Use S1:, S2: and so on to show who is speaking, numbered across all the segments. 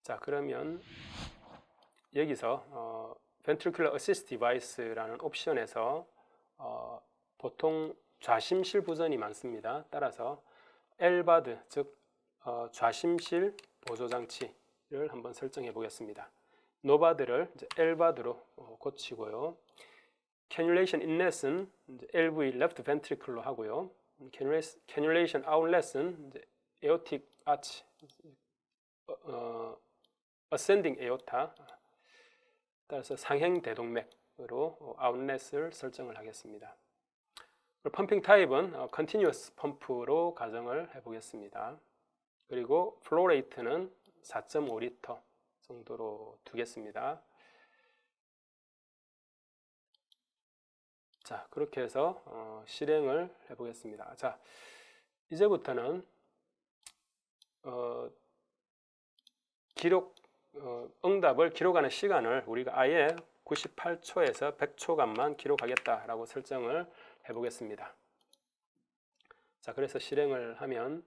S1: 자, 그러면 여기서 Ventricular Assist Device라는 옵션에서 보통 좌심실 부전이 많습니다. 따라서 LVAD, 즉 좌심실 보조장치를 한번 설정해 보겠습니다. 노바드를 LVAD로 고치고요. Cannulation Inlet은 LV Left Ventricular로 하고요. Cannulation Outlet은 Aortic Arch Ascending Aorta, 따라서 상행 대동맥으로 아웃렛을 설정을 하겠습니다. 펌핑 타입은 Continuous 펌프로 가정을 해보겠습니다. 그리고 플로 레이트는 4.5리터 정도로 두겠습니다. 자, 그렇게 해서 실행을 해보겠습니다. 자, 이제부터는 응답을 기록하는 시간을 우리가 아예 98초에서 100초간만 기록하겠다라고 설정을 해보겠습니다. 자, 그래서 실행을 하면,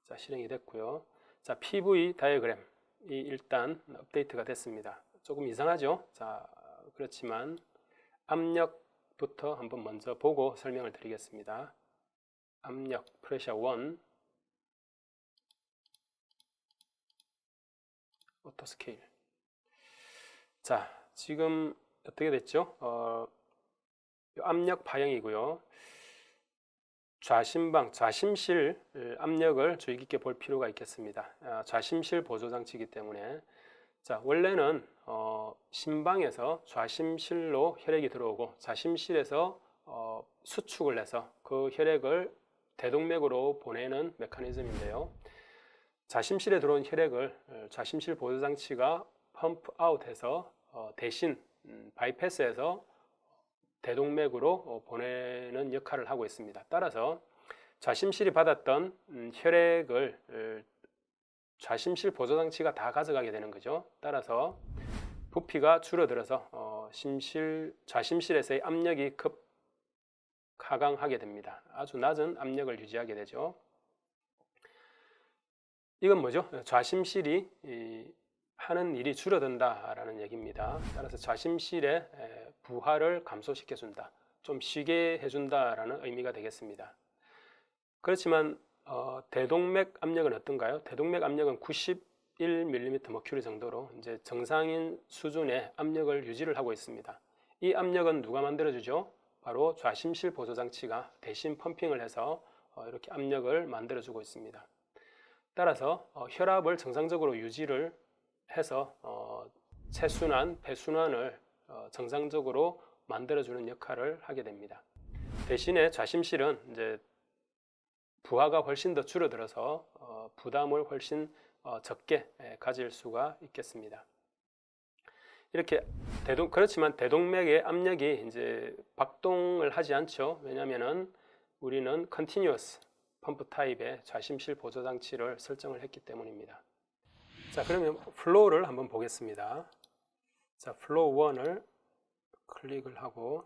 S1: 자, 실행이 됐고요. 자, PV 다이어그램이 일단 업데이트가 됐습니다. 조금 이상하죠? 자, 그렇지만 압력부터 한번 먼저 보고 설명을 드리겠습니다. 압력, 프레셔 1, 오토 스케일. 자, 지금 어떻게 됐죠? 압력 파형이고요. 좌심실 압력을 주의 깊게 볼 필요가 있겠습니다. 좌심실 보조장치이기 때문에. 자, 원래는 심방에서 좌심실로 혈액이 들어오고 좌심실에서 수축을 해서 그 혈액을 대동맥으로 보내는 메커니즘인데요. 좌심실에 들어온 혈액을 좌심실 보조장치가 펌프 아웃해서 대신 바이패스해서 대동맥으로 보내는 역할을 하고 있습니다. 따라서 좌심실이 받았던 혈액을 좌심실 보조장치가 다 가져가게 되는 거죠. 따라서 부피가 줄어들어서 좌심실에서의 압력이 급 하강하게 됩니다. 아주 낮은 압력을 유지하게 되죠. 이건 뭐죠? 좌심실이 하는 일이 줄어든다라는 얘기입니다. 따라서 좌심실의 부하를 감소시켜준다, 좀 쉬게 해준다라는 의미가 되겠습니다. 그렇지만 대동맥 압력은 어떤가요? 대동맥 압력은 91mm/Hg 정도로 이제 정상인 수준의 압력을 유지를 하고 있습니다. 이 압력은 누가 만들어주죠? 바로 좌심실 보조장치가 대신 펌핑을 해서 이렇게 압력을 만들어주고 있습니다. 따라서 혈압을 정상적으로 유지를 해서 체순환, 배순환을 정상적으로 만들어주는 역할을 하게 됩니다. 대신에 좌심실은 이제 부하가 훨씬 더 줄어들어서 부담을 훨씬 적게 가질 수가 있겠습니다. 이렇게 그렇지만 대동맥의 압력이 이제 박동을 하지 않죠. 왜냐하면은 우리는 continuous 펌프 타입의 좌심실 보조장치를 설정을 했기 때문입니다. 자, 그러면 플로우를 한번 보겠습니다. 자, 플로우 1을 클릭을 하고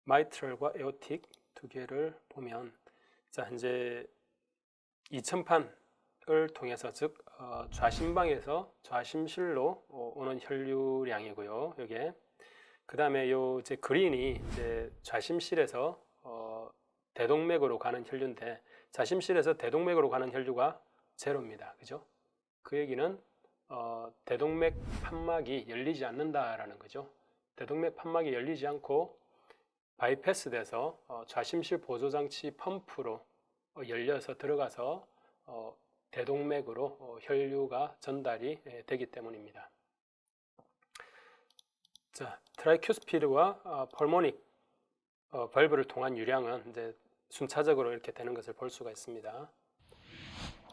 S1: 마이트럴과 에오틱 두 개를 보면, 자, 이제 2000판을 통해서, 즉 좌심방에서 좌심실로 오는 혈류량이고요. 이게 그 다음에 요 이제 그린이 이제 좌심실에서 대동맥으로 가는 혈류인데, 좌심실에서 대동맥으로 가는 혈류가 제로입니다. 그죠? 그 얘기는 대동맥 판막이 열리지 않는다라는 거죠. 대동맥 판막이 열리지 않고 바이패스 돼서 좌심실 보조장치 펌프로 열려서 들어가서 대동맥으로 혈류가 전달이 되기 때문입니다. 자, 트라이큐스피드와 펄모닉 밸브를 통한 유량은 이제 순차적으로 이렇게 되는 것을 볼 수가 있습니다.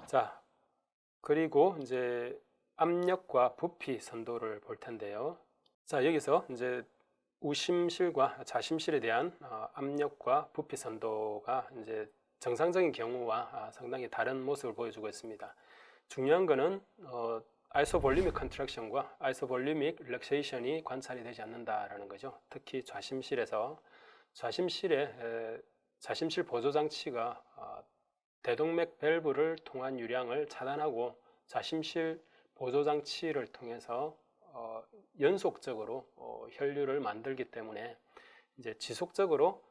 S1: 자, 그리고 이제 압력과 부피 선도를 볼 텐데요. 자, 여기서 이제 우심실과 좌심실에 대한 압력과 부피 선도가 이제 정상적인 경우와 상당히 다른 모습을 보여주고 있습니다. 중요한 것은 아이소볼리믹 컨트랙션과 아이소볼리믹 릴렉세이션이 관찰이 되지 않는다라는 거죠. 특히 좌심실에서 좌심실 보조장치가 대동맥 밸브를 통한 유량을 차단하고 좌심실 보조장치를 통해서 연속적으로 혈류를 만들기 때문에 이제 지속적으로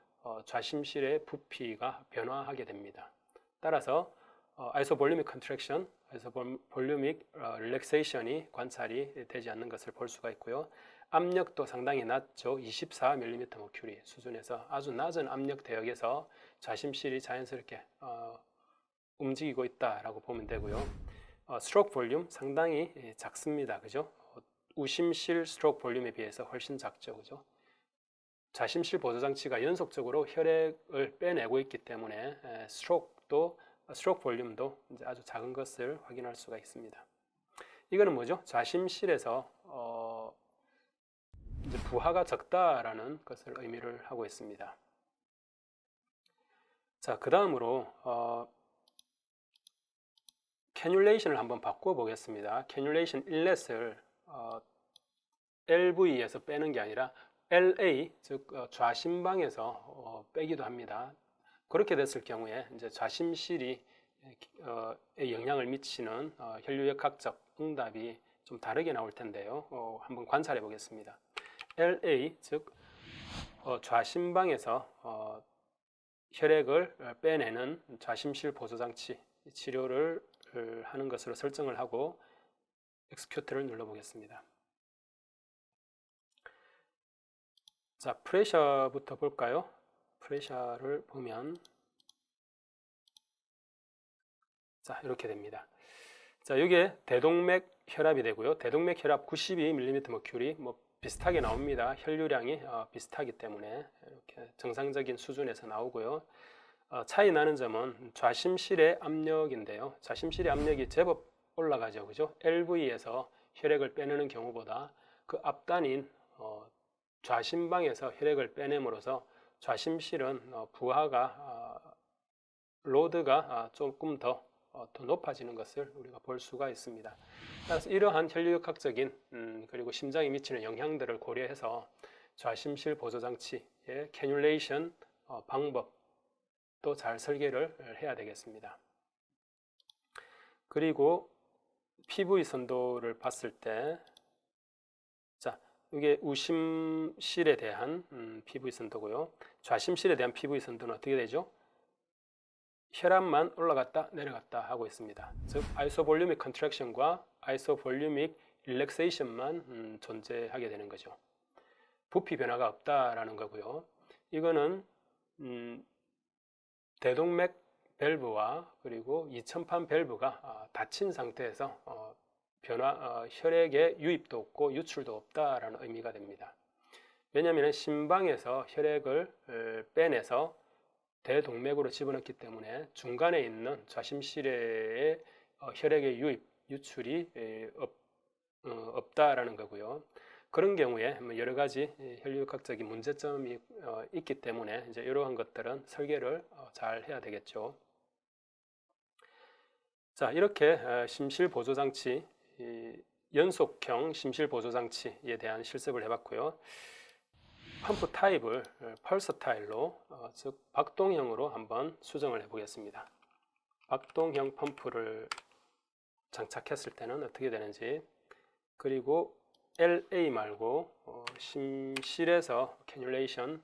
S1: 좌심실의 부피가 변화하게 됩니다. 따라서 아이소볼루믹 컨트랙션, 아이소볼루믹 릴렉세이션이 관찰이 되지 않는 것을 볼 수가 있고요. 압력도 상당히 낮죠. 24mmHg 수준에서 아주 낮은 압력 대역에서 좌심실이 자연스럽게 움직이고 있다라고 보면 되고요. 스트로크 볼륨 상당히 작습니다. 그죠? 우심실 스트로크 볼륨에 비해서 훨씬 작죠. 그죠? 좌심실 보조장치가 연속적으로 혈액을 빼내고 있기 때문에 스트로크 볼륨도 이제 아주 작은 것을 확인할 수가 있습니다. 이거는 뭐죠? 좌심실에서 이제 부하가 적다라는 것을 의미를 하고 있습니다. 자, 그 다음으로 캐뉼레이션을 한번 바꿔 보겠습니다. 캐뉼레이션 인렛을 LV에서 빼는 게 아니라 LA, 즉 좌심방에서 빼기도 합니다. 그렇게 됐을 경우에 이제 좌심실이 영향을 미치는 혈류역학적 응답이 좀 다르게 나올 텐데요. 한번 관찰해 보겠습니다. LA, 즉 좌심방에서 혈액을 빼내는 좌심실 보조장치 치료를 하는 것으로 설정을 하고 execute를 눌러보겠습니다. 자, 프레셔부터 볼까요? 프레셔를 보면 자, 이렇게 됩니다. 자, 이게 대동맥 혈압이 되고요. 대동맥 혈압 92mmHg 뭐 비슷하게 나옵니다. 혈류량이 비슷하기 때문에 이렇게 정상적인 수준에서 나오고요. 차이 나는 점은 좌심실의 압력인데요. 좌심실의 압력이 제법 올라가죠. 그죠? LV에서 혈액을 빼내는 경우보다 그 앞단인 좌심방에서 혈액을 빼냄으로써 좌심실은 부하가 로드가 조금 더 높아지는 것을 우리가 볼 수가 있습니다. 따라서 이러한 혈류역학적인 그리고 심장에 미치는 영향들을 고려해서 좌심실 보조장치의 캐뉼레이션 방법도 잘 설계를 해야 되겠습니다. 그리고 PV 선도를 봤을 때 자, 이게 우심실에 대한 PV 선도고요. 좌심실에 대한 PV 선도는 어떻게 되죠? 혈압만 올라갔다 내려갔다 하고 있습니다. 즉 아이소볼루믹 컨트랙션과 아이소볼루믹 릴렉세이션만 존재하게 되는 거죠. 부피 변화가 없다라는 거고요. 이거는 대동맥 밸브와 그리고 이천판 밸브가 닫힌 상태에서 혈액의 유입도 없고 유출도 없다라는 의미가 됩니다. 왜냐하면 심방에서 혈액을 빼내서 대동맥으로 집어넣기 때문에 중간에 있는 좌심실의 혈액의 유입, 유출이 없다라는 거고요. 그런 경우에 여러 가지 혈류학적인 문제점이 있기 때문에 이제 이러한 것들은 설계를 잘 해야 되겠죠. 자, 이렇게 심실 보조장치, 연속형 심실 보조장치에 대한 실습을 해봤고요. 펌프 타입을 펄서타일로 즉 박동형으로 한번 수정을 해 보겠습니다. 박동형 펌프를 장착했을 때는 어떻게 되는지, 그리고 LA 말고 심실에서 캐뉼레이션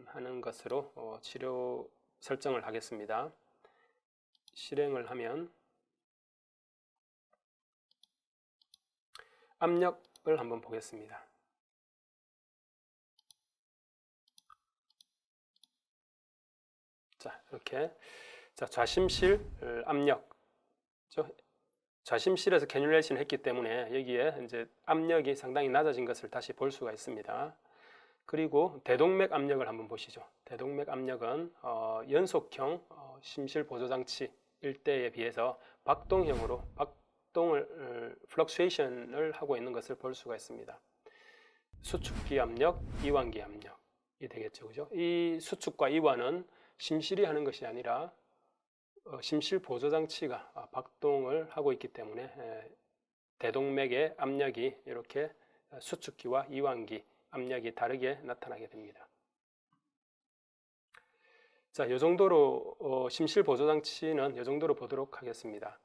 S1: 하는 것으로 치료 설정을 하겠습니다. 실행을 하면 압력을 한번 보겠습니다. 자, 이렇게 좌심실 압력, 좌심실에서 캐뉼레이션을 했기 때문에 여기에 이제 압력이 상당히 낮아진 것을 다시 볼 수가 있습니다. 그리고 대동맥 압력을 한번 보시죠. 대동맥 압력은 연속형 심실 보조장치일 때에 비해서 박동형으로 박동을 플럭슈에이션을 하고 있는 것을 볼 수가 있습니다. 수축기 압력, 이완기 압력이 되겠죠, 그죠? 이 수축과 이완은 심실이 하는 것이 아니라 심실 보조장치가 박동을 하고 있기 때문에 대동맥의 압력이 이렇게 수축기와 이완기 압력이 다르게 나타나게 됩니다. 자, 이 정도로 심실 보조장치는 이 정도로 보도록 하겠습니다.